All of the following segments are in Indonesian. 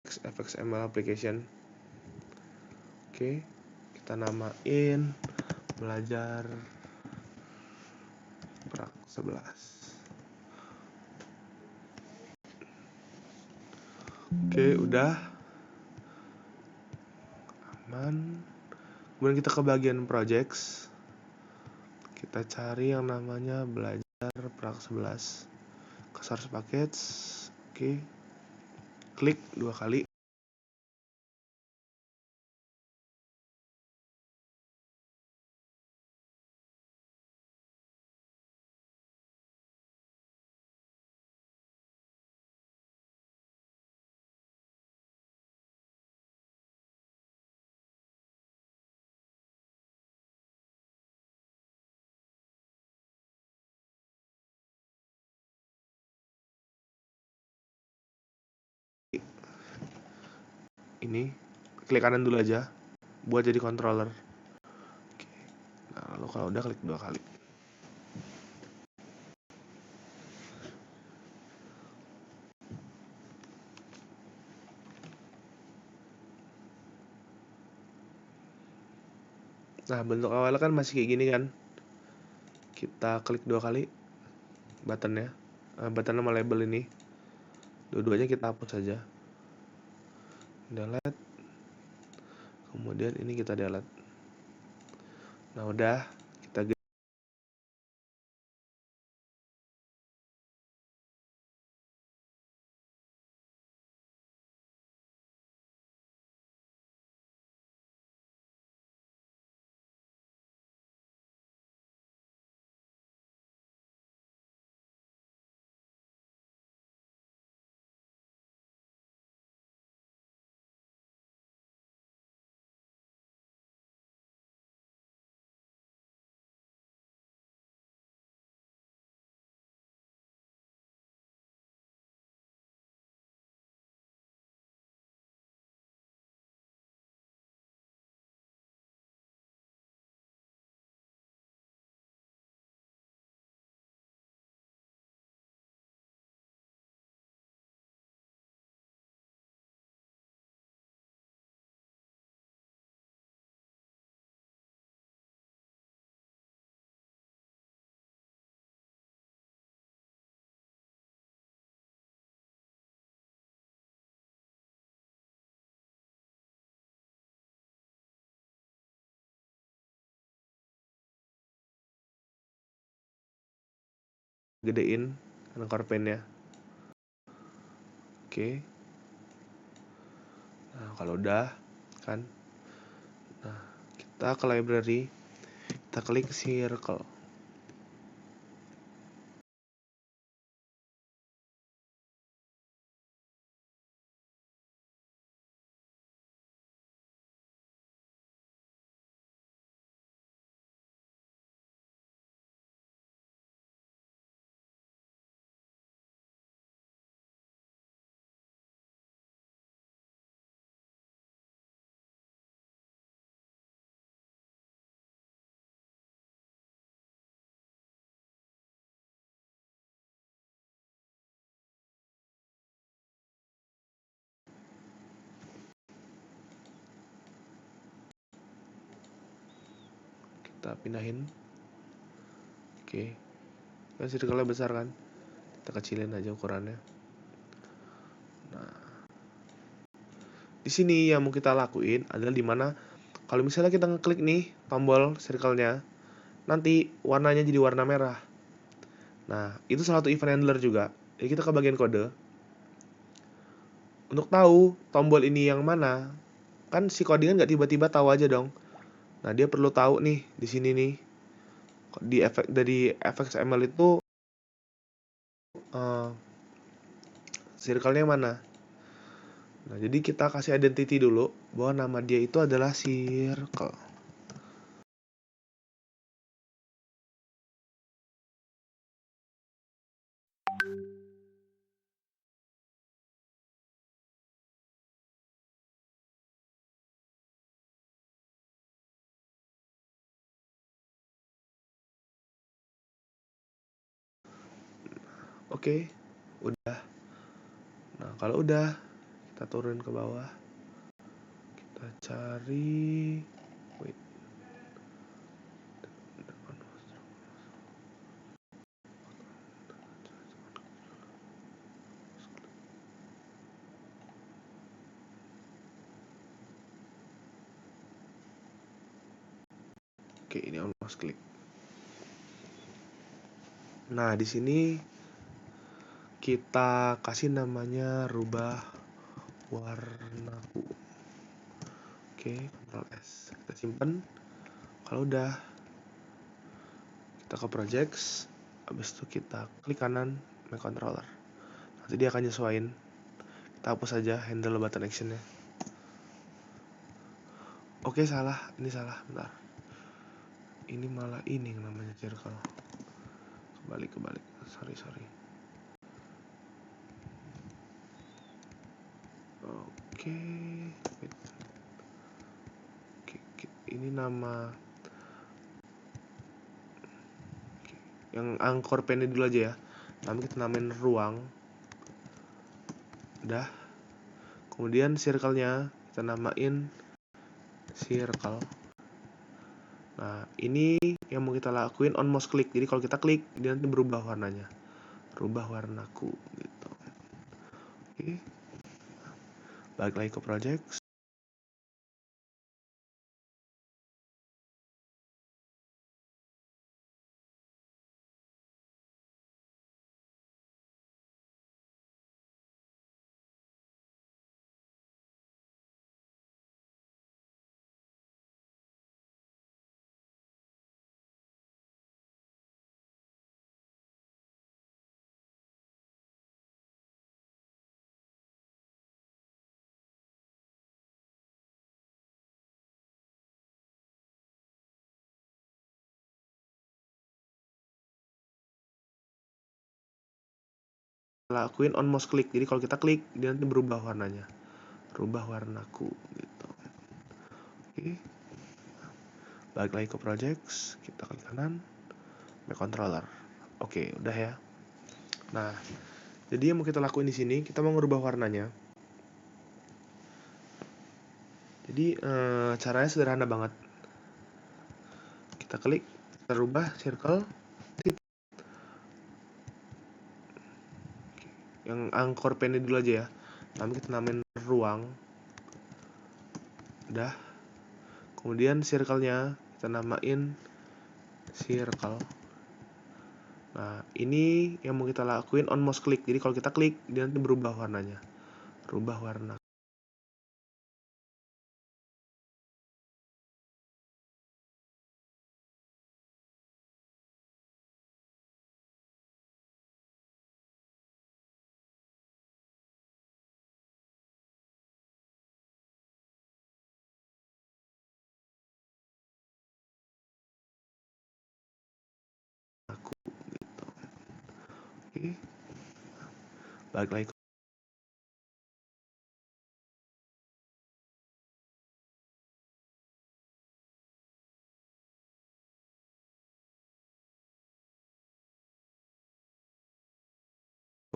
fxml application. Oke, kita namain belajar prak 11. Oke, udah aman. Kemudian kita ke bagian projects. Kita cari yang namanya belajar prak 11 ke source package. Oke, klik 2 kali. Ini klik kanan dulu aja buat jadi controller. Oke. Nah, lalu kalau udah klik 2 kali. Nah, bentuk awalnya kan masih kayak gini kan. Kita klik 2 kali buttonnya, button sama label ini. Dua-duanya kita hapus saja. Delete. Kemudian ini kita delete. Nah, udah kita gedein anchor pen-nya. Oke. Nah, kalau udah kan. Nah, kita ke library. Kita klik circle. Kita pindahin. Oke. Kan circle-nya besar kan? Kita kecilin aja ukurannya. Nah, di sini yang mau kita lakuin adalah dimana kalau misalnya kita ngeklik nih tombol circle-nya, nanti warnanya jadi warna merah. Nah, itu salah satu event handler juga. Jadi kita ke bagian kode. Untuk tahu tombol ini yang mana, kan si codingan nggak tiba-tiba tahu aja dong. Nah, dia perlu tahu nih di sini nih di efek dari fxml itu circle-nya mana. Nah, jadi kita kasih identity dulu bahwa nama dia itu adalah circle. Oke, udah. Nah, kalau udah Kita turun ke bawah. Kita cari Oke, ini on mouse click. Nah, di sini kita kasih namanya rubah warnaku. Oke, Ctrl S. Kita simpan. Kalau udah, kita ke projects. Habis itu kita klik kanan make controller. Nanti dia akan nyesuaiin. Kita hapus aja handle button actionnya. Oke, salah. Ini salah. Bentar. Ini malah ini yang namanya circle. Kebalik. Sorry. Oke. Ini nama yang angkor pennya dulu aja ya. Kita namain ruang. Udah. Kemudian circle-nya kita namain circle. Nah, ini yang mau kita lakuin on mouse click. Jadi kalau kita klik, dia nanti berubah warnanya. Rubah warnaku gitu. Oke. Balik lagi ke project. Lakuin on mouse click. Jadi kalau kita klik, dia nanti berubah warnanya. Rubah warnaku gitu. Oke. Balik lagi ke projects, kita klik kanan, make controller. Oke, udah ya. Nah, jadi yang mau kita lakuin di sini, kita mau ngerubah warnanya. Jadi caranya sederhana banget. Kita klik, kita rubah circle. Yang angkor pennya dulu aja ya. Kita namain ruang. Udah. Kemudian circle-nya kita namain circle. Nah, ini yang mau kita lakuin on mouse click. Jadi kalau kita klik, dia nanti berubah warnanya. Rubah warna. Oke. Balik lagi ke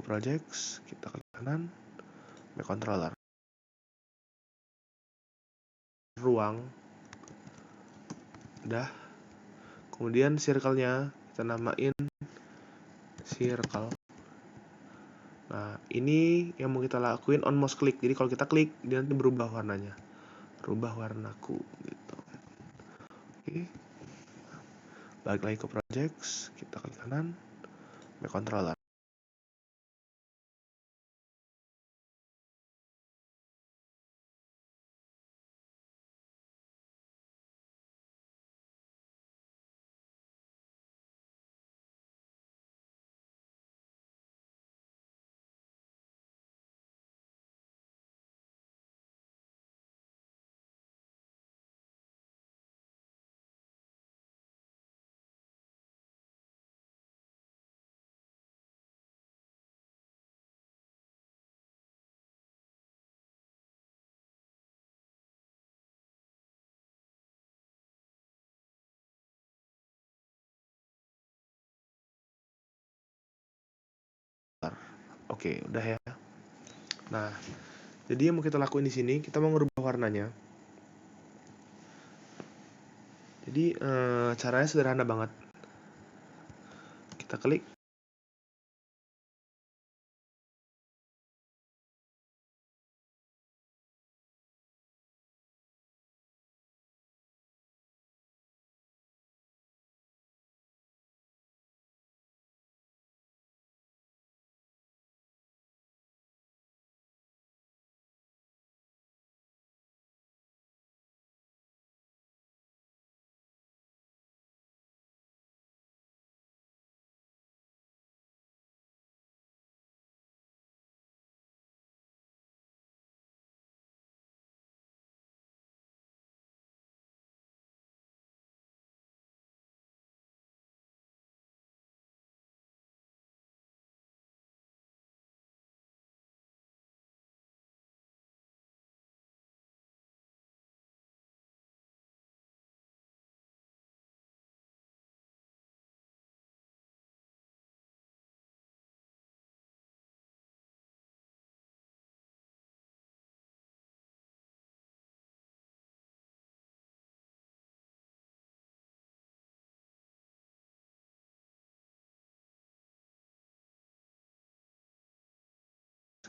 projects, kita klik kanan, make controller. Ruang. Udah. Kemudian circle-nya kita namain circle. Nah, ini yang mau kita lakuin on mouse click. Jadi kalau kita klik, dia nanti berubah warnanya. Rubah warnaku gitu. Oke. Balik lagi ke projects, kita klik kanan, make controller. Oke, udah ya. Nah, Jadi yang mau kita lakuin di sini, kita mau ngerubah warnanya. Jadi caranya sederhana banget. Kita klik.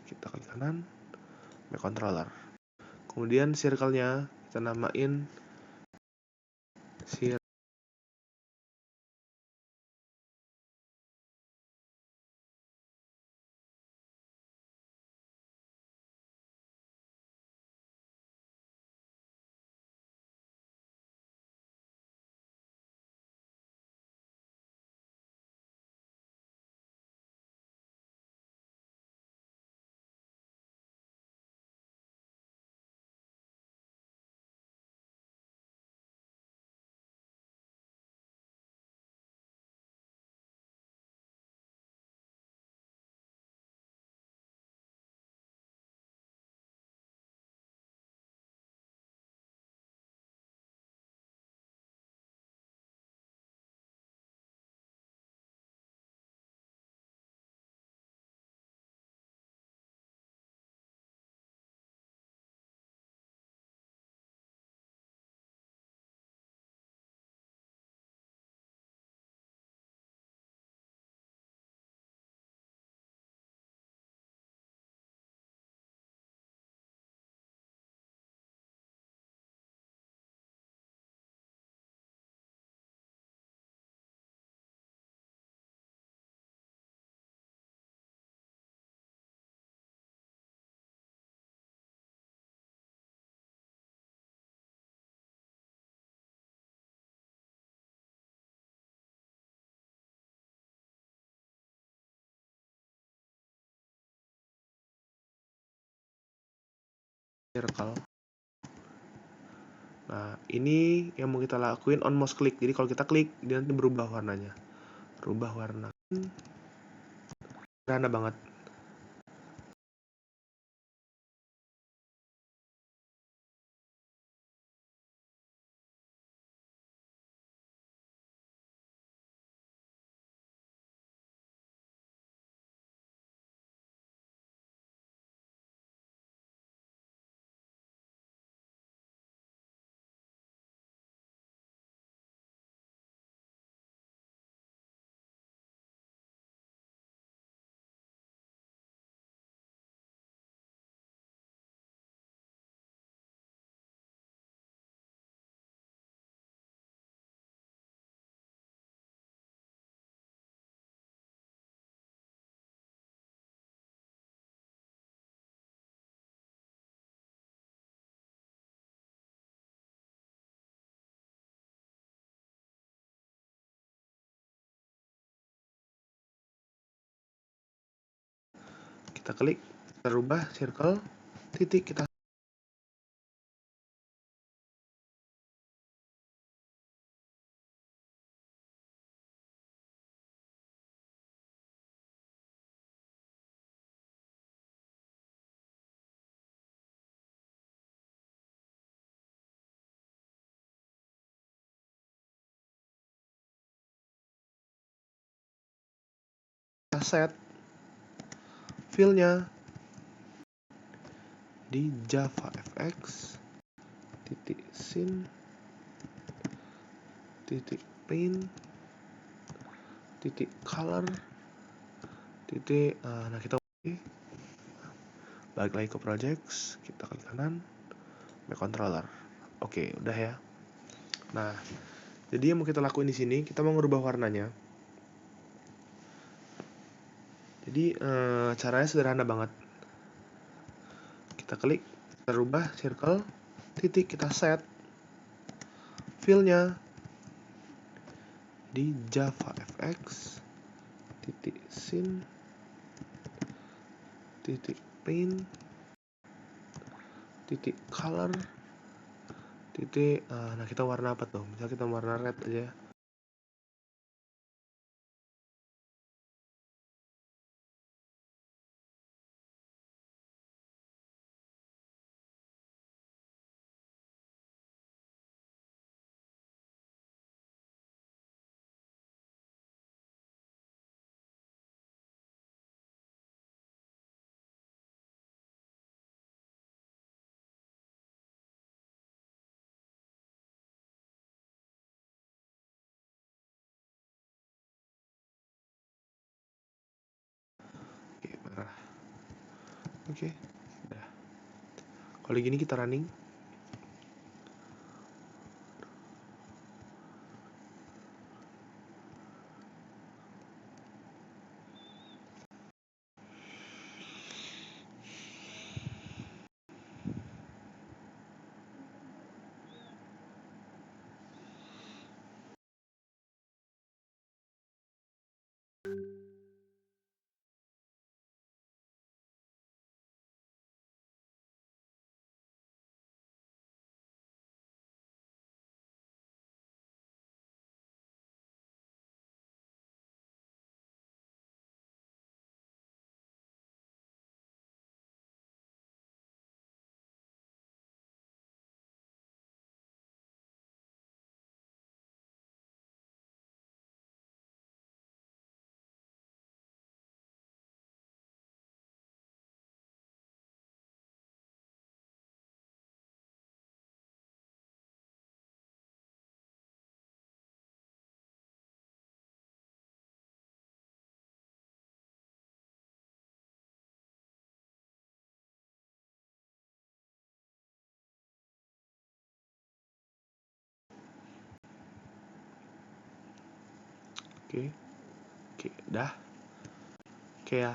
Kita klik kanan, Mac controller. Kemudian circle-nya kita namain circle. Nah, ini yang mau kita lakuin on mouse click. Jadi kalau kita klik, dia nanti berubah warnanya. Rubah warna. Sederhana banget. Kita klik, kita rubah circle, titik, kita set fill-nya. di JavaFX titik scene titik paint titik color titik nah kita balik lagi ke projects, kita klik kanan, make controller. Oke, udah ya. Nah, jadi yang mau kita lakuin di sini, kita mau ngerubah warnanya. Jadi caranya sederhana banget. Kita klik, kita rubah circle, titik, kita set fill-nya di JavaFX titik scene titik paint titik color titik nah kita warna apa tuh? Misal kita warna red aja. Oke, merah. Oke, udah. Kalau gini kita running. Oke. Oke, udah. Oke ya.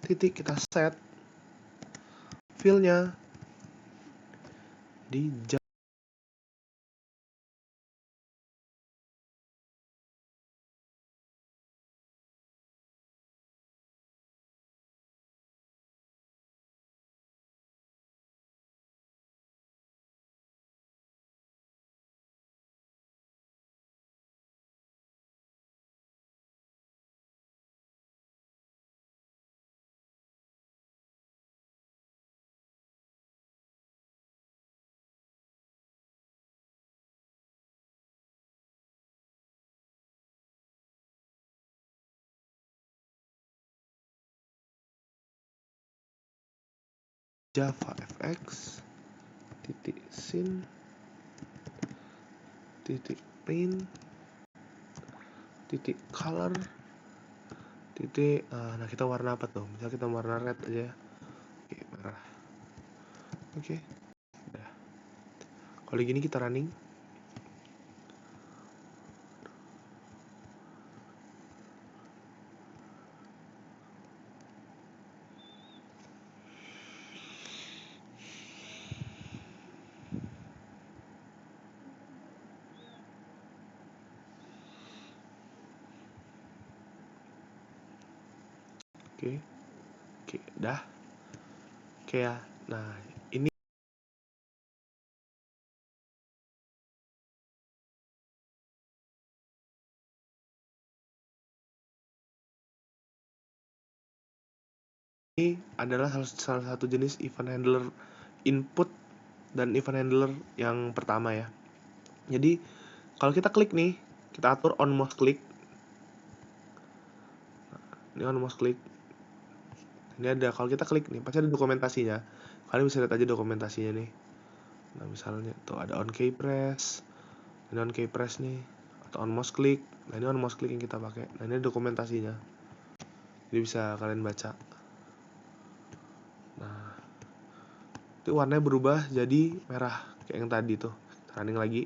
Titik kita set fill-nya di JavaFX titik scene titik paint titik color titik nah kita warna apa tuh? Misal kita warna red aja. Oke, merah. Oke, udah. Kalau gini kita running. Oke. Oke, udah. Oke ya. Nah, ini adalah salah satu jenis event handler input dan event handler yang pertama ya. Jadi kalau kita klik nih, kita atur on mouse click. Ini on mouse click. Ini ada, kalau kita klik nih pasti ada dokumentasinya. Kalian bisa lihat aja dokumentasinya nih. Nah misalnya tuh ada on keypress, ini on keypress nih, atau on mouse click. Nah ini on mouse click yang kita pakai. Nah ini dokumentasinya, jadi bisa kalian baca. Nah itu warnanya berubah jadi merah kayak yang tadi tuh. Running lagi.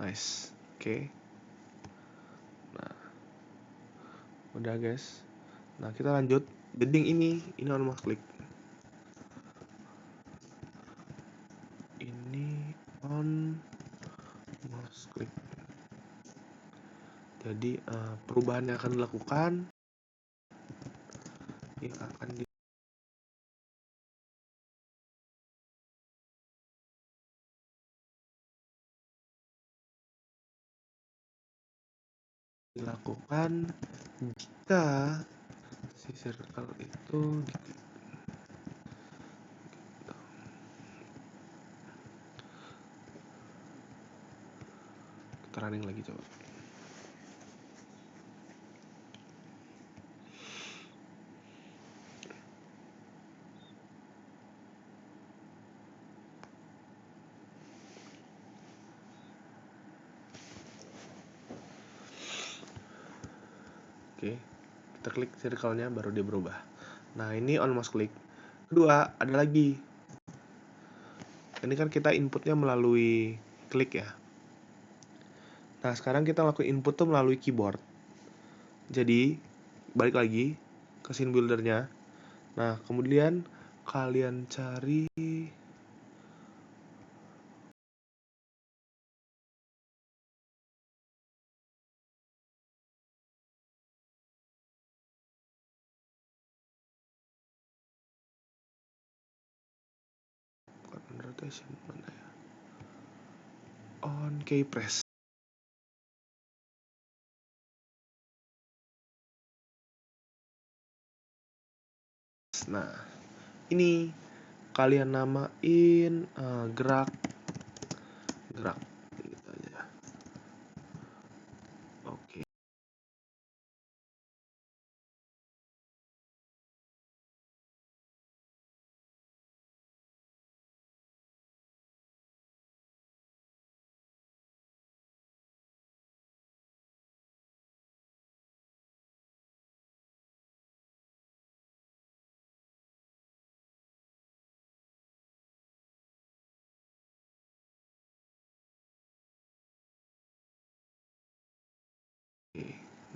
Nice. Oke. Nah udah guys. Nah kita lanjut. Jadi ini on mouse click. Ini on mouse click. Jadi perubahan yang akan dilakukan yang akan dilakukan jika si circle itu kita running lagi coba. Oke, kita klik circle-nya baru dia berubah. Nah ini on mouse click. Kedua ada lagi. Ini kan kita inputnya melalui klik ya. Nah sekarang kita lakukan input tuh melalui keyboard. Jadi balik lagi ke scene buildernya. Nah kemudian kalian cari rotation mana ya? On keypress. Nah ini kalian namain gerak gitu aja. Oke.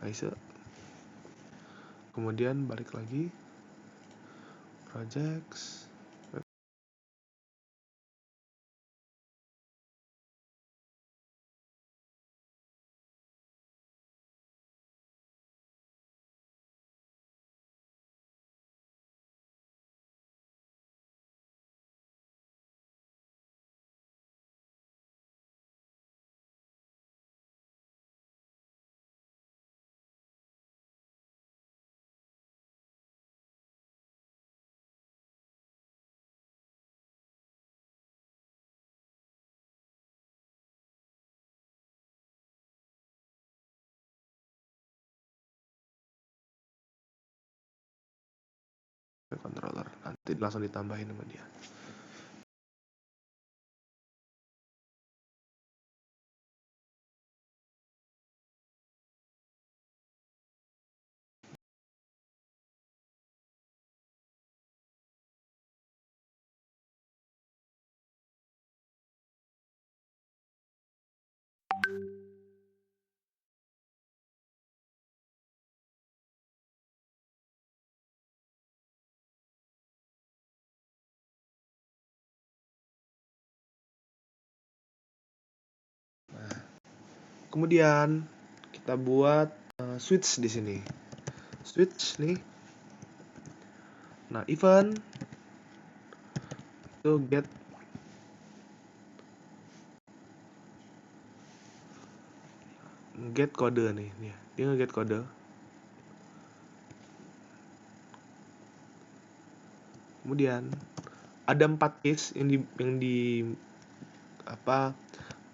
Nice. Kemudian balik lagi projects. Controller nanti langsung ditambahin sama dia. Kemudian kita buat switch di sini. Switch nih. Nah, event itu get get kode nih, dia nge-get kode. Kemudian ada 4 case yang di apa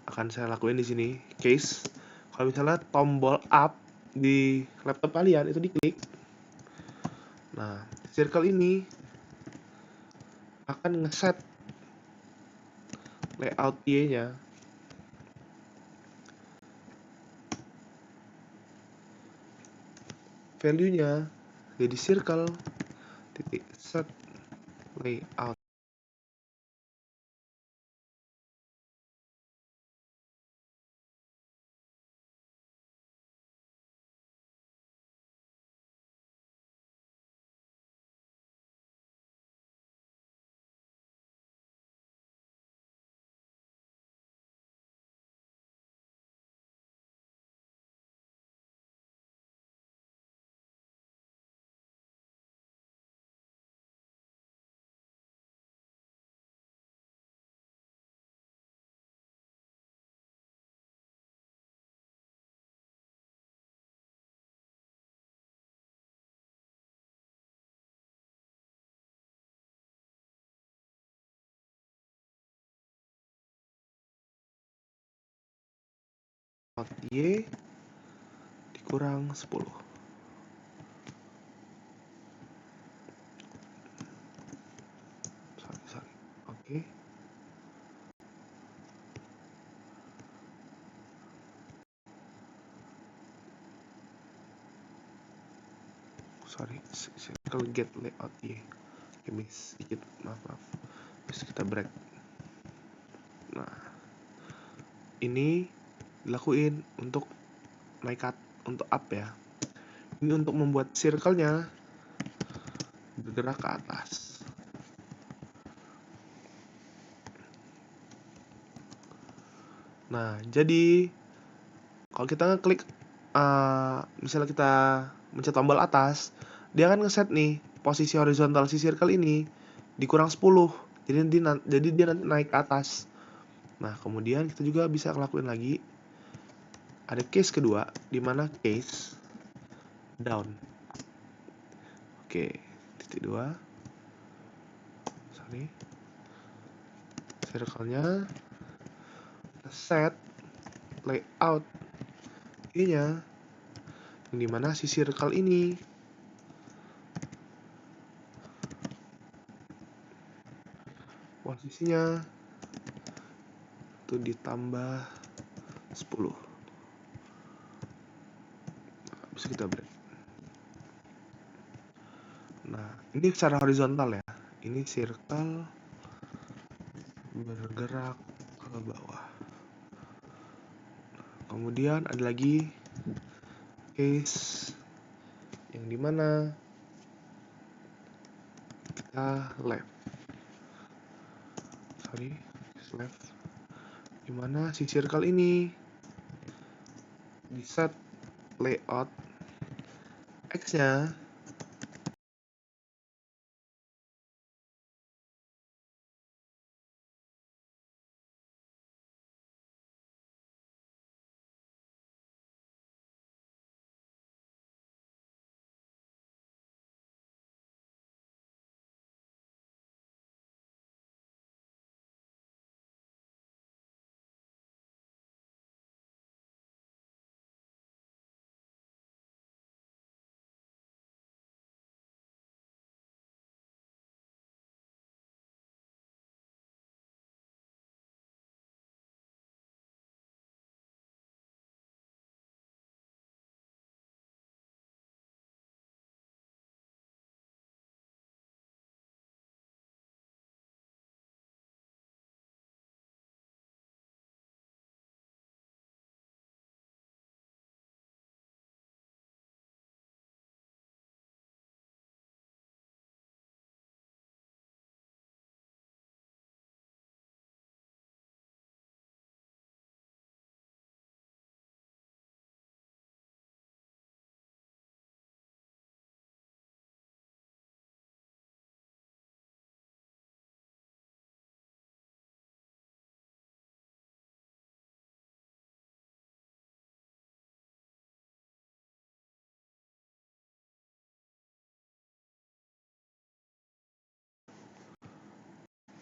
akan saya lakuin di sini. Case, kalau misalnya tombol up di laptop kalian itu diklik, nah circle ini akan ngeset layout Y-nya. Value-nya jadi circle titik set layout. Y dikurang 10. Sorry. Oke. Sorry, circle get layout Y. Oke, miss sedikit, maaf. Terus kita break. Nah, ini dilakuin untuk untuk up ya. Ini untuk membuat circle-nya bergerak ke atas. Nah, jadi kalau kita ngeklik, misalnya kita mencet tombol atas, dia akan ngeset nih posisi horizontal si circle ini dikurang 10. Jadi dia nanti naik ke atas. Nah, kemudian kita juga bisa ngelakuin lagi. Ada case kedua, di mana case down. Oke, titik 2. Sorry. Circle-nya set layout Y-nya yang dimana si circle ini posisinya itu ditambah 10. Nah, bisa kita break. Nah, ini secara horizontal ya. Ini circle bergerak ke bawah. Kemudian ada lagi case yang dimana kita left, dimana si circle ini di set layout X-nya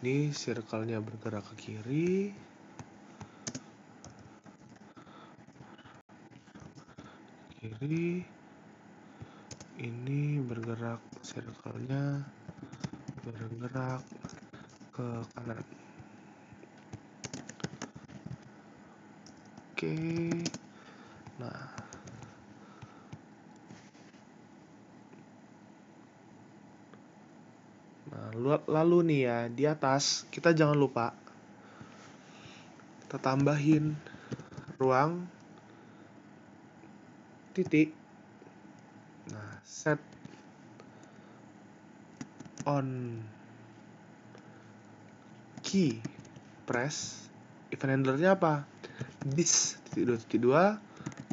Ini circle-nya bergerak ke kiri. Ini bergerak, circle-nya bergerak ke kanan. Oke. Lalu nih ya, di atas kita jangan lupa kita tambahin ruang titik. Nah, set on key press. Event handlernya apa? This titik dua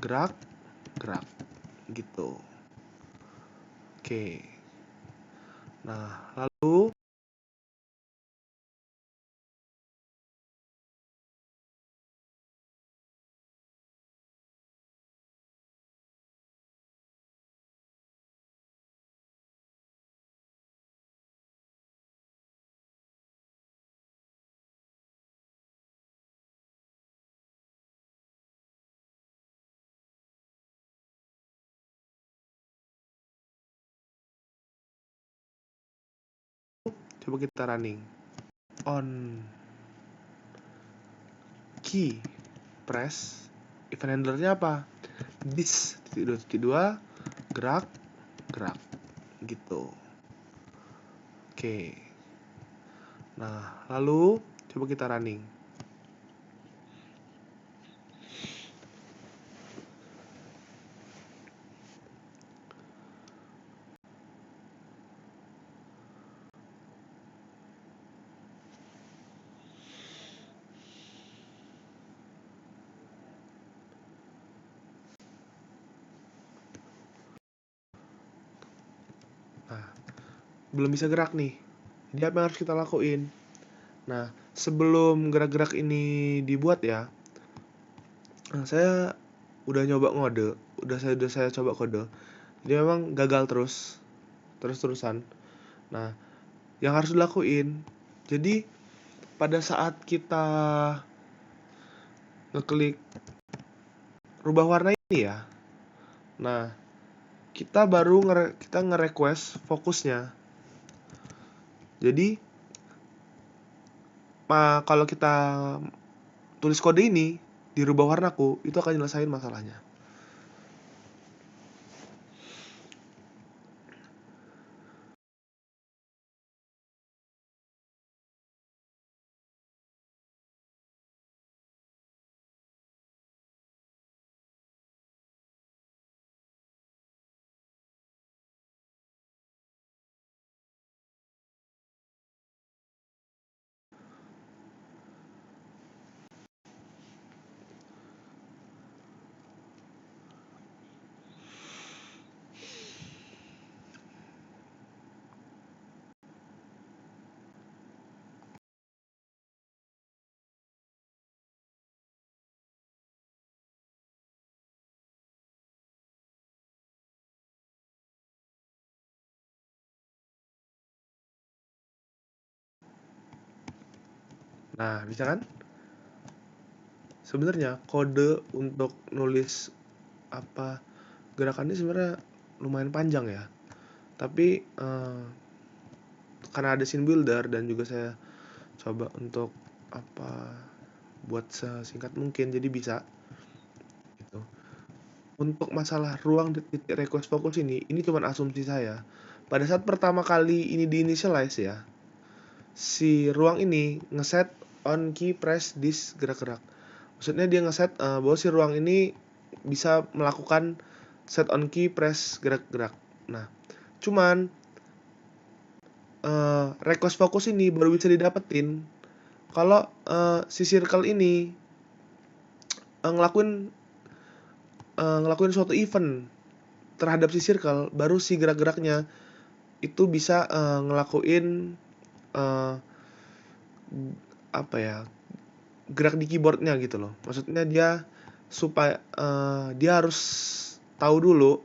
gerak gitu. Oke. Nah, lalu coba kita running. On key press. Event handlernya apa? This titik dua gerak gitu. Oke. Nah, lalu coba kita running. Nah, belum bisa gerak nih. Jadi apa yang harus kita lakuin? Nah, sebelum gerak-gerak ini dibuat ya, saya udah nyoba ngode, udah saya coba kode. Jadi memang gagal terus-terusan. Nah, yang harus dilakuin, jadi pada saat kita ngeklik rubah warna ini ya, nah kita baru nge-request fokusnya. Jadi kalau kita tulis kode ini dirubah warnaku, itu akan nyelesain masalahnya. Nah, bisa kan? Sebenarnya kode untuk nulis gerakannya sebenarnya lumayan panjang ya. Tapi karena ada scene builder dan juga saya coba untuk buat sesingkat mungkin, jadi bisa gitu. Untuk masalah ruang titik request fokus ini cuma asumsi saya. Pada saat pertama kali ini di-initialize ya, si ruang ini ngeset on key press this gerak-gerak. Maksudnya dia ngeset bahwa si ruang ini bisa melakukan set on key press gerak-gerak. Nah, cuman request fokus ini baru bisa didapetin kalau si circle ini ngelakuin suatu event terhadap si circle, baru si gerak-geraknya itu bisa ngelakuin gerak di keyboardnya gitu loh. Maksudnya dia supaya dia harus tahu dulu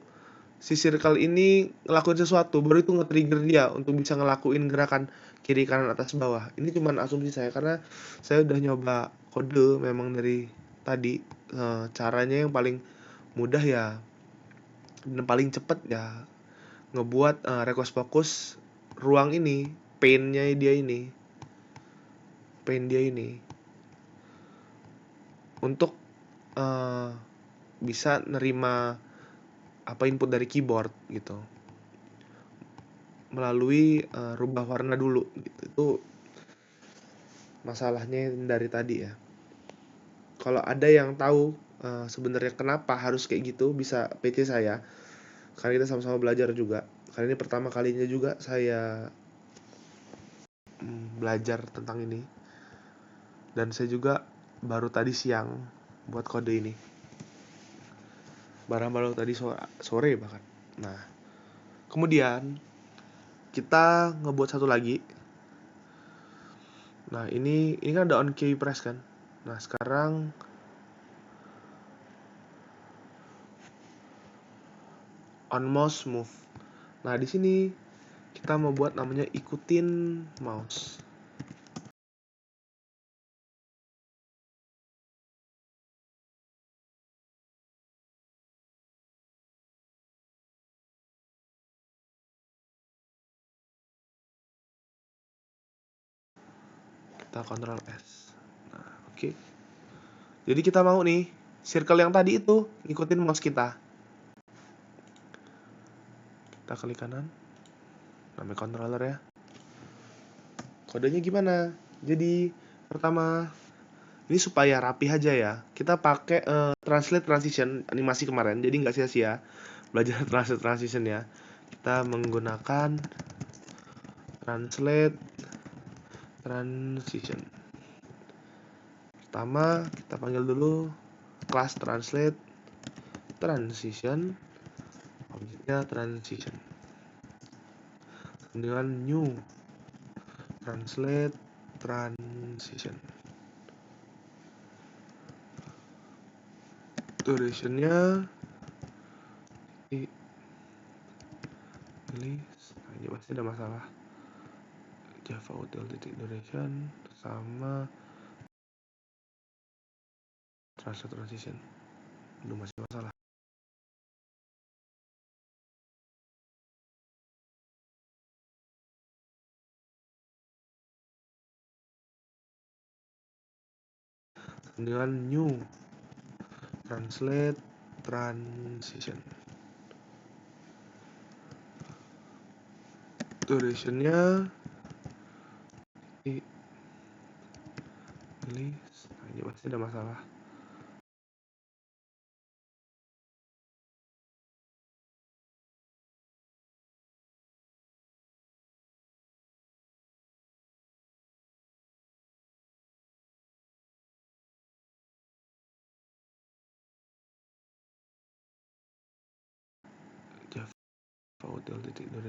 si circle ini ngelakuin sesuatu, baru itu nge-trigger dia untuk bisa ngelakuin gerakan kiri kanan atas bawah. Ini cuman asumsi saya karena saya udah nyoba kode memang dari tadi. Caranya yang paling mudah ya dan paling cepet ya ngebuat request focus ruang ini, pain-nya dia ini, pain dia ini untuk bisa nerima apa input dari keyboard gitu melalui rubah warna dulu gitu. Itu masalahnya dari tadi ya. Kalau ada yang tahu sebenarnya kenapa harus kayak gitu, bisa PC saya karena kita sama-sama belajar juga. Karena ini pertama kalinya juga saya belajar tentang ini, dan saya juga baru tadi siang buat kode ini, baru tadi sore bahkan. Nah, kemudian kita ngebuat satu lagi. Nah, ini kan ada on key press kan. Nah, sekarang on mouse move. Nah, di sini kita mau buat namanya ikutin mouse. Kita Ctrl S. Nah, oke. Jadi kita mau nih circle yang tadi itu ikutin mouse kita. Kita klik kanan. Namanya controller ya. Kodenya gimana? Jadi pertama, ini supaya rapi aja ya, kita pakai translate transition animasi kemarin, jadi nggak sia-sia belajar translate transition ya. Kita menggunakan translate transition. Pertama kita panggil dulu class translate transition, objeknya transition, dengan new translate transition. Durationnya ini pasti ada masalah. Java util titik duration sama translate transition, belum masih masalah. Dengan new translate transition, durationnya ini pasti ada masalah. Java util titik duration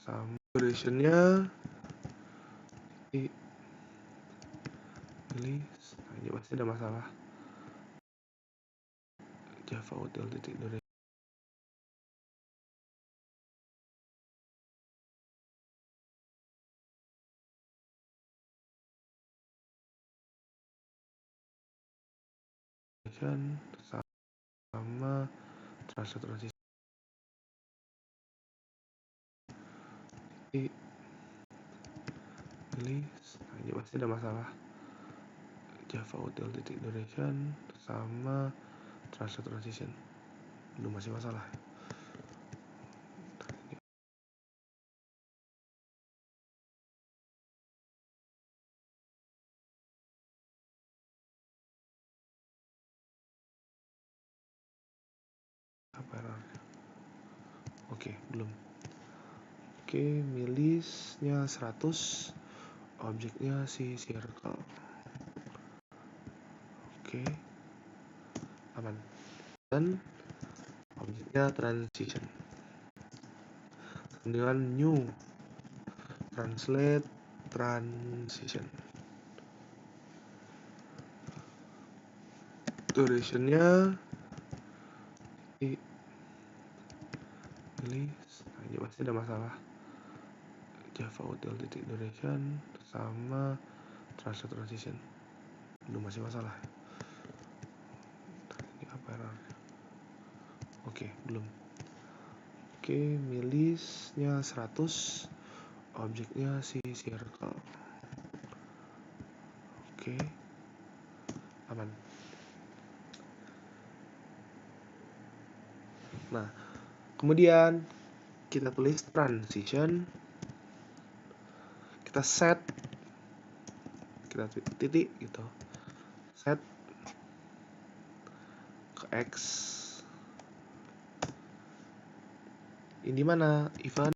sama durationnya ini pasti ada masalah. Java util titik duration sama translate transition ini pasti ada masalah. Java util titik duration sama translate transition, belum masih masalah. Apa errornya? Oke, belum. Oke, milisnya 100, objeknya si circle. Oke, aman. Dan objeknya transition dengan new translate transition. durationnya pilih, nah ini pasti ada masalah. Java util titik duration sama transfer transition, belum, masih masalah. Ini apa errornya? Oke, belum. Oke, milisnya 100, objeknya si circle. Oke, aman. Nah, kemudian kita tulis transition, kita set, kita titik gitu, set ke X. Ini mana event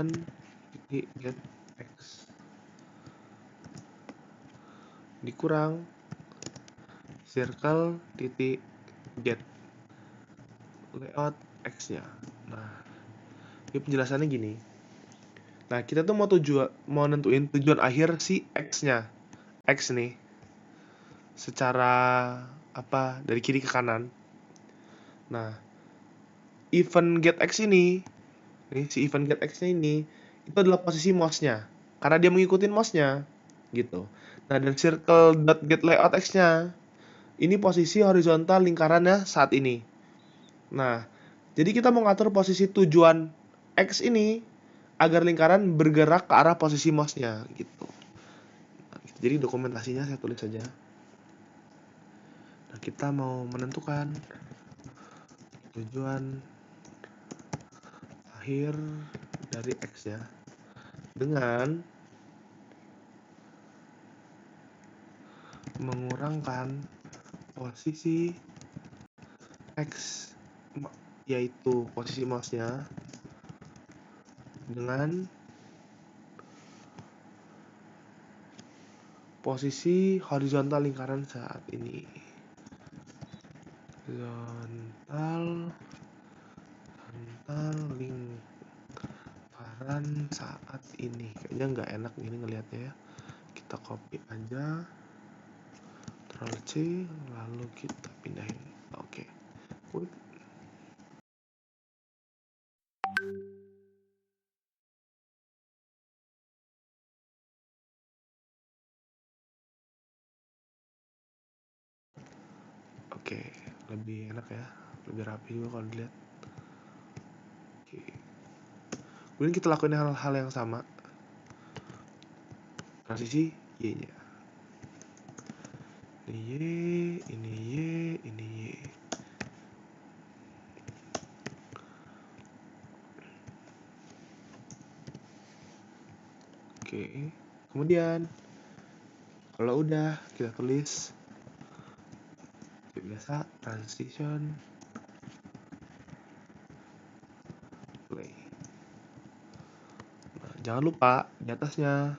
titik get X dikurang circle titik get layout X-nya. Nah, ini penjelasannya gini. Nah, kita tuh mau nentuin tujuan akhir si X-nya. X nih. Secara apa? Dari kiri ke kanan. Nah, event get X ini, si event get X-nya ini itu adalah posisi mouse-nya. Karena dia mengikuti mouse-nya gitu. Nah, dan circle.getLayout X-nya ini posisi horizontal lingkarannya saat ini. Nah, jadi kita mau ngatur posisi tujuan X ini agar lingkaran bergerak ke arah posisi mouse-nya gitu. Nah, jadi dokumentasinya saya tulis saja. Nah, kita mau menentukan tujuan akhir dari X-nya dengan mengurangkan posisi X, yaitu posisi mouse-nya, dengan posisi horizontal lingkaran saat ini. Horizontal lingkaran saat ini. Kayaknya nggak enak ini ngelihatnya ya. Kita copy aja, Ctrl C, lalu kita pindahin. Oke. Oke, lebih enak ya, lebih rapi juga kalau dilihat. Oke. Kemudian kita lakuin hal-hal yang sama. Transisi Y-nya. Ini Y, ini Y, ini Y. Oke. Kemudian kalau udah kita tulis biasa transition play. Nah, jangan lupa di atasnya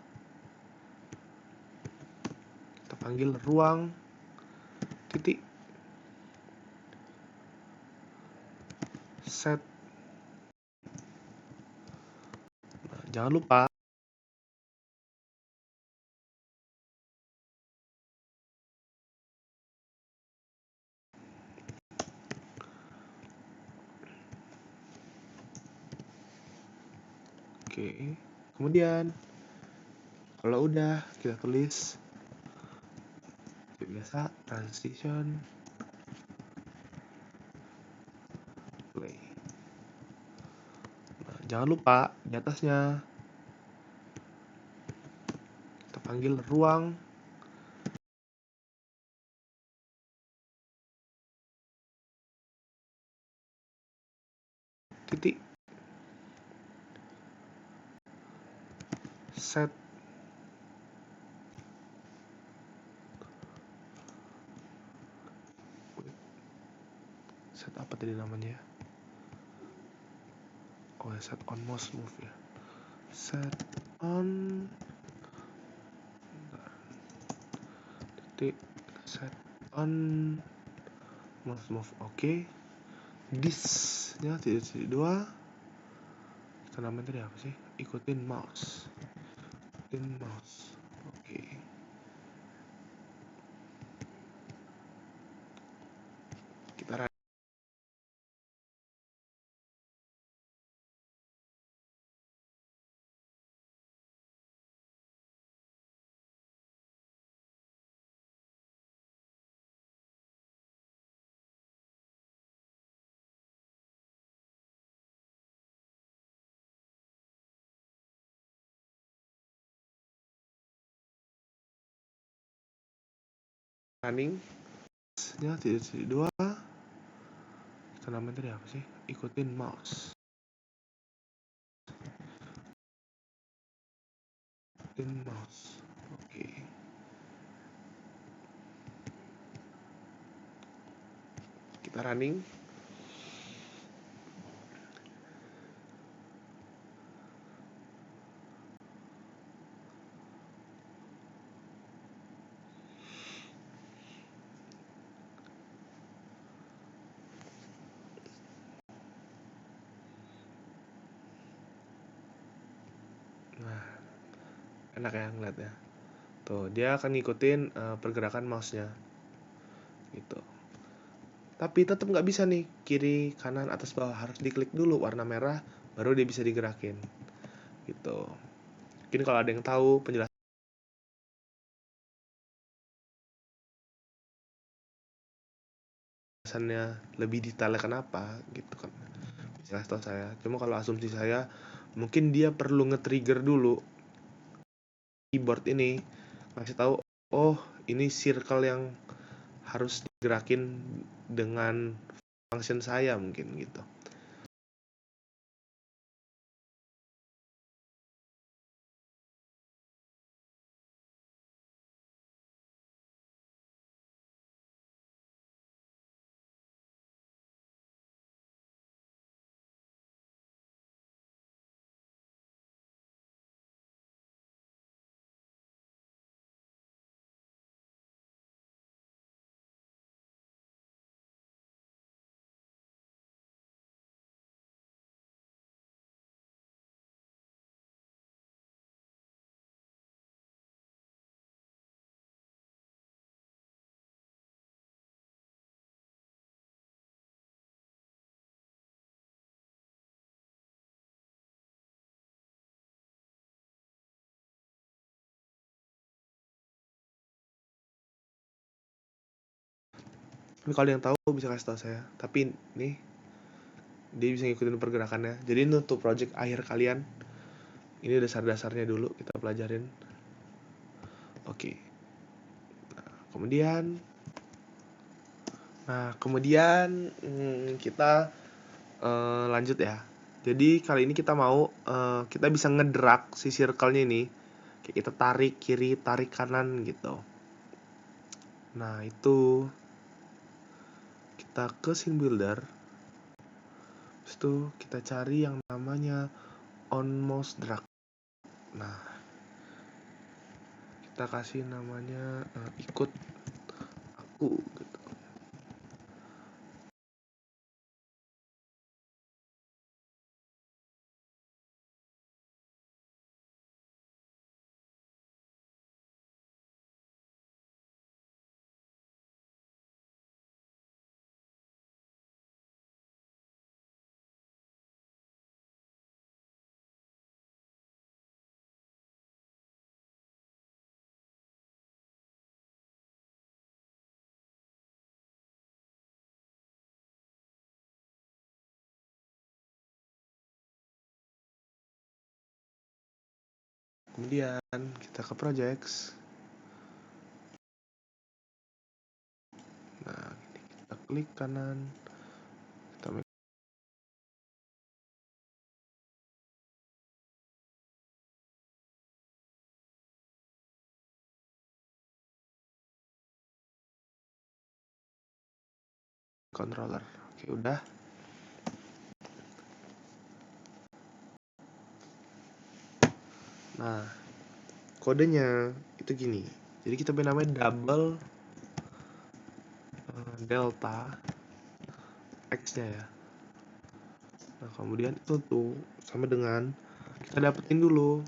kita panggil ruang titik set. Nah, jangan lupa oke. Kemudian kalau udah kita tulis biasa transition play. Nah, jangan lupa di atasnya kita panggil ruang titik set. Set apa tadi namanya? Oh ya, set on mouse move ya. Set on titik set on move. Oke. This nya titik 2. Kita namain tadi apa sih? Ikutin mouse. Oke. Kita running nya titik 2. Kita namain tadi apa sih? Ikutin mouse. Oke. Kita running. Nah, enak ya ngeliatnya. Tuh, dia akan ngikutin pergerakan mouse-nya. Gitu. Tapi tetap nggak bisa nih, kiri, kanan, atas, bawah. Harus diklik dulu warna merah, baru dia bisa digerakin. Gitu. Mungkin kalau ada yang tahu penjelasannya lebih detailnya kenapa, gitu kan. Bisa kasih tahu saya. Cuma kalau asumsi saya, mungkin dia perlu nge-trigger dulu keyboard ini, ngasih tahu, oh ini circle yang harus digerakin dengan function saya mungkin gitu. Tapi kalau yang tahu bisa kasih tahu saya. Tapi nih dia bisa ngikutin pergerakannya. Jadi ini untuk project akhir kalian. Ini dasar-dasarnya dulu kita pelajarin. Oke. Kemudian kita lanjut ya. Jadi kali ini kita mau kita bisa ngedrag si circle-nya ini. Kayak kita tarik kiri, tarik kanan gitu. Nah, itu kita ke scene builder. Terus itu kita cari yang namanya on mouse drag. Nah, kita kasih namanya ikut aku gitu. Kemudian kita ke projects. Nah, kita klik kanan. Kita controller. Oke, udah. Nah, kodenya itu gini. Jadi kita punya namanya double delta X-nya ya. Nah, kemudian itu tuh sama dengan kita dapetin dulu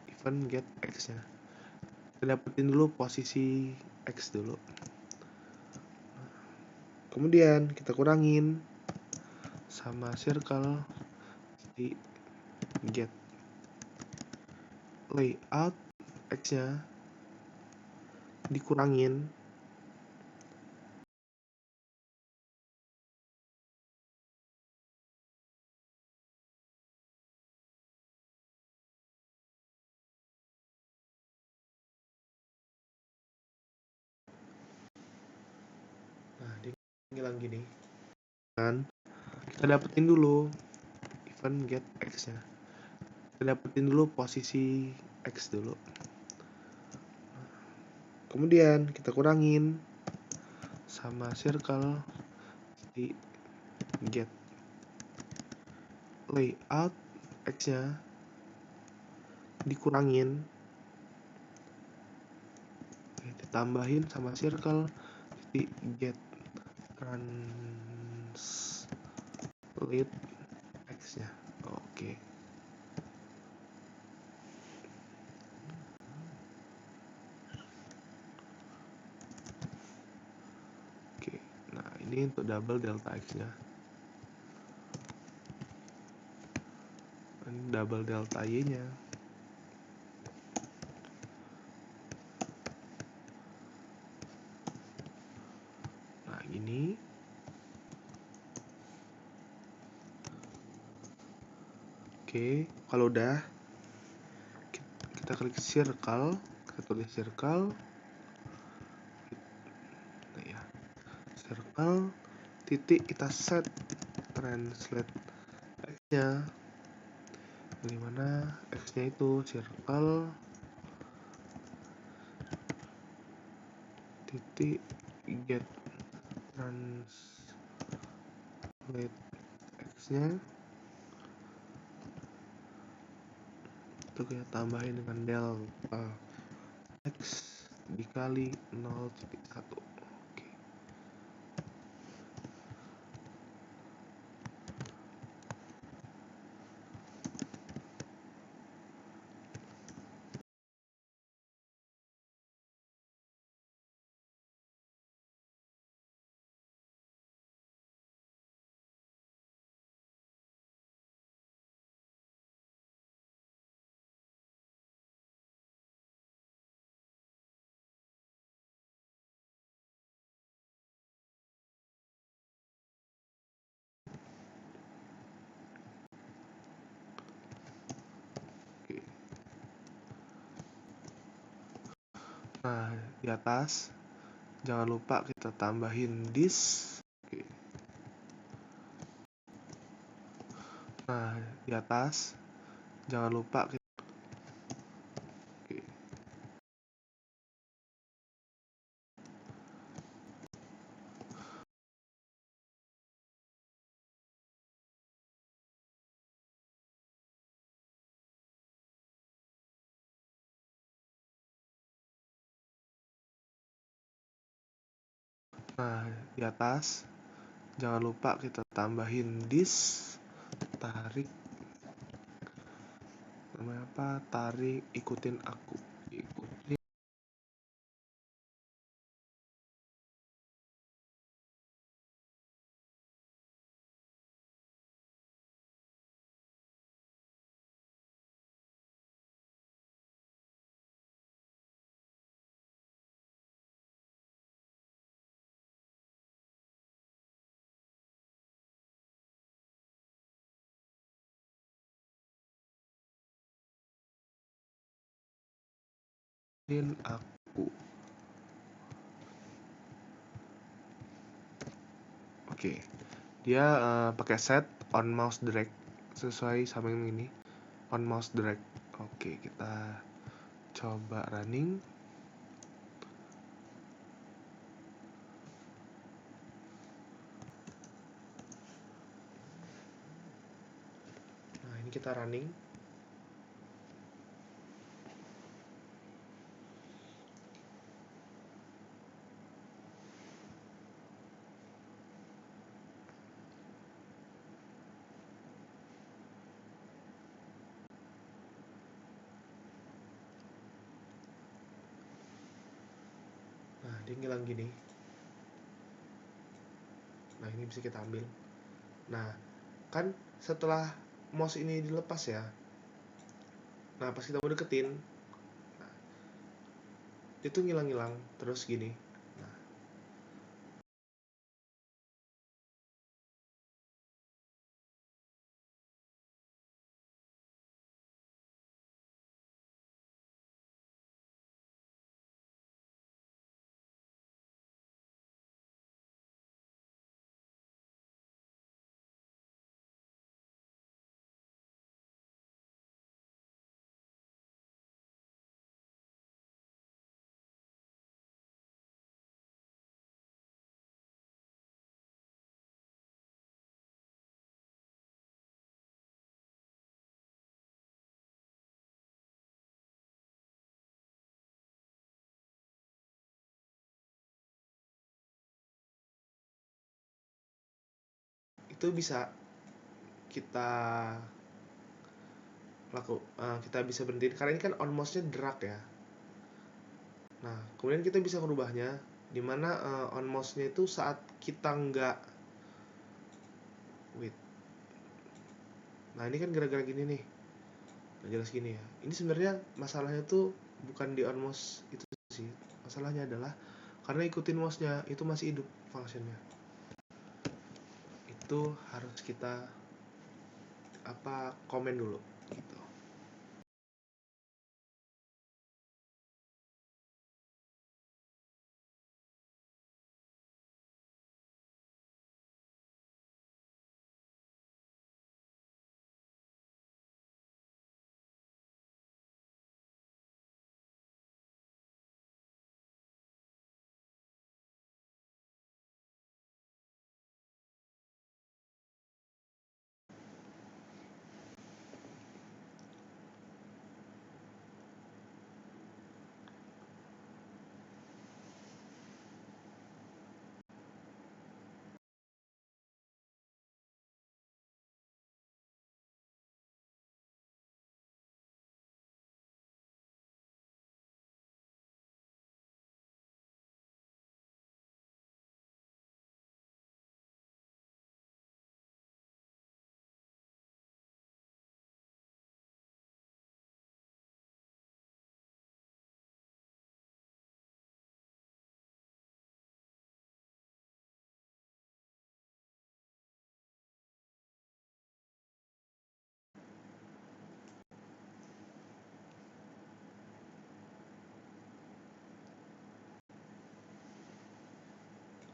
event get X-nya. Kita dapetin dulu posisi X dulu. Kemudian kita kurangin sama circle di get layout X-nya dikurangin bilang gini kan, kita dapetin dulu event get X nya, kita dapetin dulu posisi X dulu, kemudian kita kurangin sama circle di get layout X nya dikurangin, ditambahin sama circle di get translate X nya. Oke. Nah ini untuk double delta X nya. Ini double delta Y nya. Nah ini oke, kalau udah kita klik circle, kita tulis circle, nah ya, circle titik kita set translate X-nya, dimana X-nya itu circle titik get translate X-nya itu kita tambahin dengan delta X dikali 0,1. Nah, di atas jangan lupa kita tambahin this. Nah, di atas jangan lupa kita Nah, di atas jangan lupa kita tambahin this, tarik namanya apa? Tarik ikutin aku. Ikutin. Aku. Oke. Dia pakai set on mouse drag sesuai sama yang ini. On mouse drag. Oke, kita coba running. Nah, ini kita running. dia ngilang gini. Nah ini bisa kita ambil. Nah kan setelah mouse ini dilepas ya, nah pas kita mau deketin, nah, itu ngilang-ngilang terus gini. Nah itu bisa kita kita bisa berhenti karena ini kan on mouse-nya drag ya. Nah kemudian kita bisa merubahnya dimana on mouse-nya itu saat kita nggak wait. Nah ini kan gara-gara gini nih, nggak jelas gini ya. Ini sebenarnya masalahnya tuh bukan di on mouse itu sih, masalahnya adalah karena ikutin mouse-nya itu masih hidup functionnya. Itu harus kita komen dulu gitu.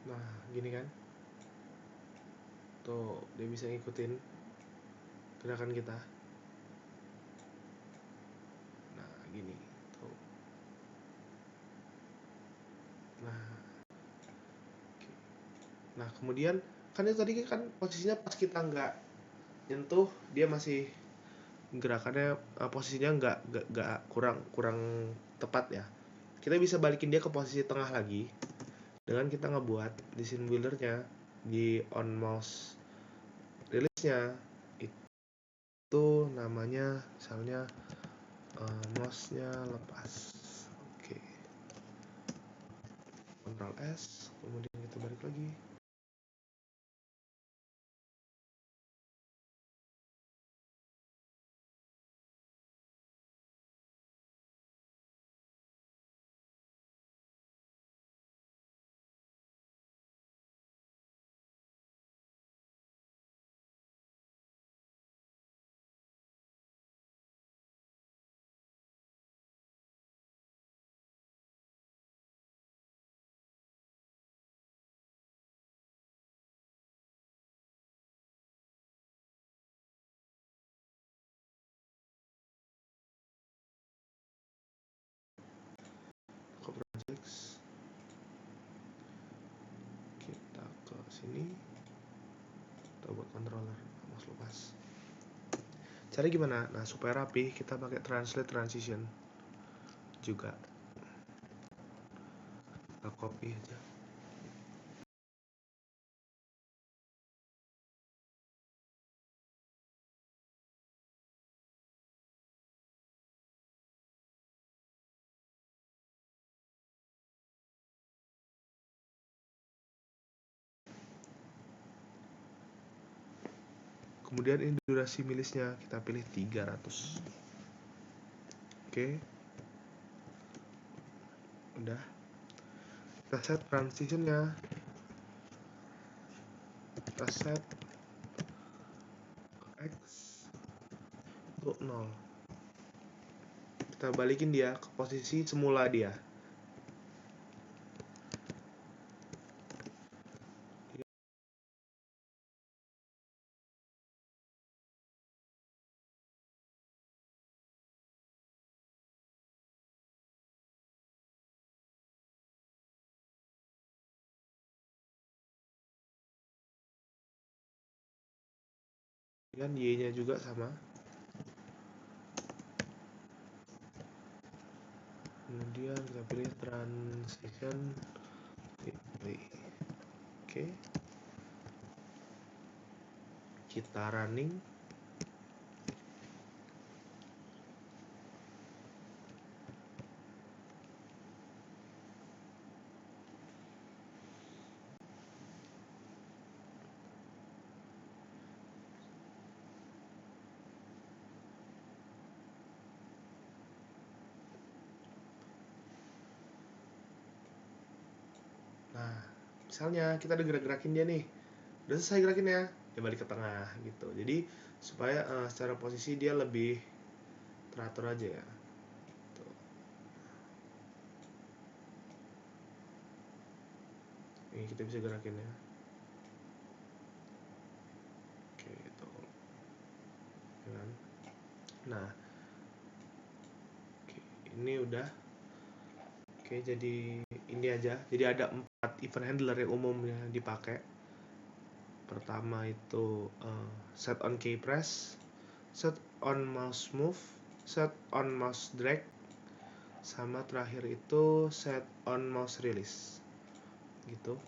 Nah gini kan, tuh dia bisa ngikutin gerakan kita. Nah gini tuh. Nah nah kemudian kan itu tadi kan posisinya pas kita nggak nyentuh dia masih gerakannya, posisinya nggak kurang kurang tepat ya. Kita bisa balikin dia ke posisi tengah lagi dengan kita ngebuat di scene buildernya di on mouse release-nya itu namanya misalnya mouse-nya lepas. Oke. Ctrl S, kemudian kita balik lagi. Ke projects, kita ke sini, kita buat controller mouse lepas. Cara gimana? Nah supaya rapi kita pakai translate transition juga. Kita copy aja. Kemudian ini durasi milisnya, kita pilih 300. Oke. Udah. Kita set transitionnya. Kita set X untuk 0. Kita balikin dia ke posisi semula dia. Dan Y-nya juga sama. Kemudian kita pilih transition play. Oke. Kita running. Nah, misalnya kita udah gerak-gerakin dia nih, udah selesai gerakinnya, dia balik ke tengah gitu. Jadi supaya secara posisi dia lebih teratur aja ya. Tuh. Ini kita bisa gerakin ya. Oke, gitu. Nah, oke, ini udah. Oke, jadi ini aja. Jadi ada 4 event handler yang umumnya dipakai. Pertama itu set on key press, set on mouse move, set on mouse drag, sama terakhir itu set on mouse release. Gitu.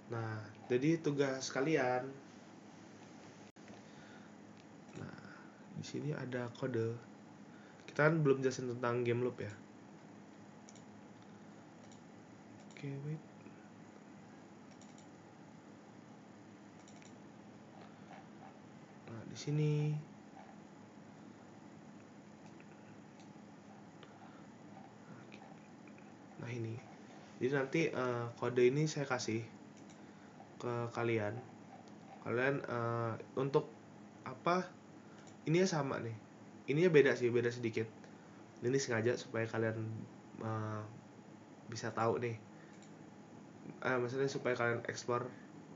Nah, jadi tugas kalian. Nah, di sini ada kode. Kita kan belum jelasin tentang game loop ya. Oke, wait. Nah, di sini nah ini. Jadi nanti kode ini saya kasih ke kalian. Kalian untuk apa? Ini sama nih. Ininya beda sih, beda sedikit. Ini sengaja supaya kalian bisa tahu nih. Maksudnya supaya kalian explore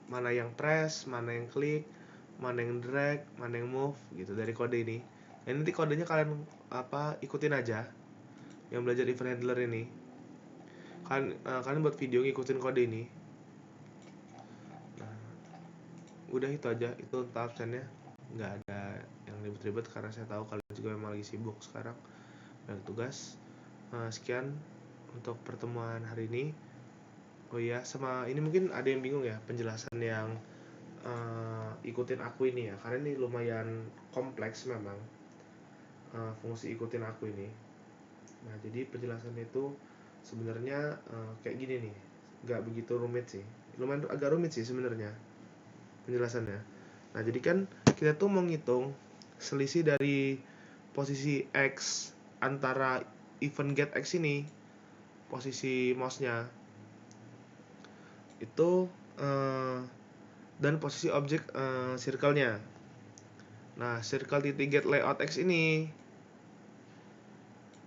mana yang press, mana yang klik, mana yang drag, mana yang move gitu dari kode ini. Dan nanti kodenya kalian ikutin aja. Yang belajar event handler ini. Kalian buat video ngikutin kode ini. Nah, udah itu aja, itu untuk absennya. Nggak ada yang ribet-ribet karena saya tahu kalian juga memang lagi sibuk sekarang banyak tugas. Sekian untuk pertemuan hari ini. Oh iya, sama ini mungkin ada yang bingung ya penjelasan yang ikutin aku ini ya, karena ini lumayan kompleks memang fungsi ikutin aku ini. Nah, jadi penjelasannya itu sebenarnya kayak gini nih, nggak begitu rumit sih, lumayan agak rumit sih sebenarnya penjelasannya. Nah, jadi kan kita tuh mau ngitung selisih dari posisi X antara event get X ini, posisi mouse-nya itu dan posisi objek circle-nya. Nah, circle titik get layout X ini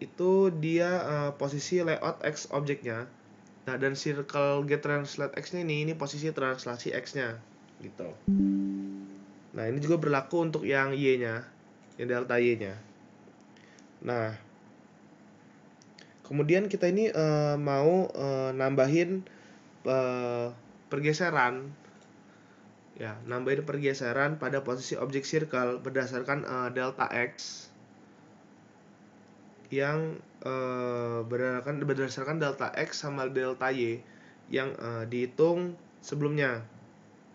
itu dia posisi layout X objeknya. Nah, dan circle get translate X-nya ini posisi translasi X-nya gitu. Nah, ini juga berlaku untuk yang Y-nya, yang delta Y-nya. Nah, kemudian kita ini mau nambahin pergeseran. Ya, nambahin pergeseran pada posisi objek circle berdasarkan delta X yang berdasarkan delta X sama delta Y yang dihitung sebelumnya.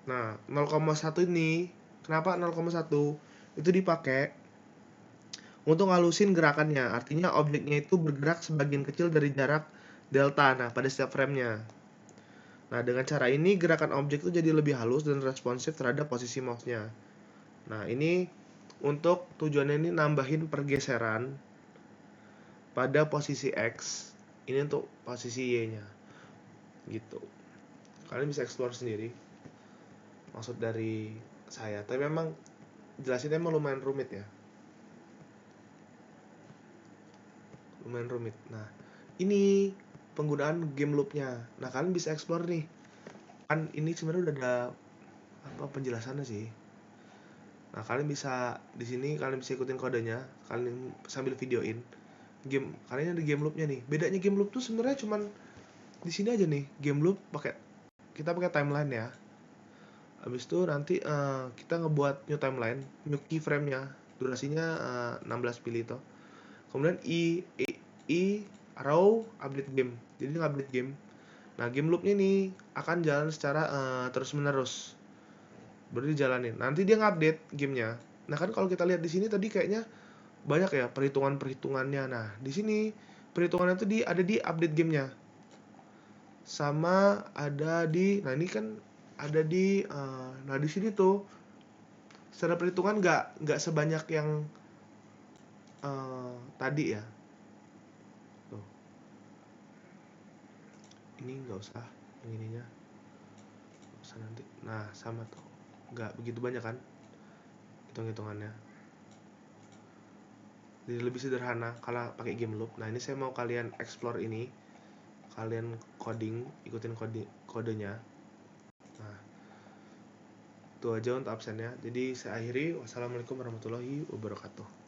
Nah, 0,1 ini, kenapa 0,1? Itu dipakai untuk ngalusin gerakannya. Artinya objeknya itu bergerak sebagian kecil dari jarak delta, nah pada setiap frame-nya. Nah, dengan cara ini gerakan objek itu jadi lebih halus dan responsif terhadap posisi mouse-nya. Nah, ini untuk tujuannya ini nambahin pergeseran pada posisi X. Ini untuk posisi Y-nya. Gitu. Kalian bisa explore sendiri. Maksud dari saya. Tapi memang jelasinnya emang lumayan rumit ya. Lumayan rumit. Nah, ini penggunaan game loop-nya. Nah, kalian bisa explore nih. Kan ini sebenarnya udah ada penjelasannya sih. Nah, kalian bisa di sini kalian bisa ikutin kodenya, kalian sambil videoin. Kalian ada game loop-nya nih. Bedanya game loop tuh sebenarnya cuman di sini aja nih. Game loop kita pakai timeline ya. Habis itu nanti kita ngebuat new timeline, new keyframe-nya. Durasinya 16 pilih itu. Kemudian row update game. Jadi update game. Nah, game loop-nya nih akan jalan secara terus-menerus. Berarti jalanin. Nanti dia ngupdate gamenya. Nah, kan kalau kita lihat di sini tadi kayaknya banyak ya perhitungannya. Nah, di sini perhitungannya tuh ada di update gamenya. Sama ada di, nah ini kan ada di, nah di sini tuh secara perhitungan nggak sebanyak yang tadi ya. Tuh, ini nggak usah yang ininya, nggak usah nanti. Nah, sama tuh, nggak begitu banyak kan hitung-hitungannya. Jadi lebih sederhana kalau pakai game loop. Nah, ini saya mau kalian explore ini, kalian coding, ikutin kodenya. Nah, itu aja untuk absennya. Jadi saya akhiri. Wassalamualaikum warahmatullahi wabarakatuh.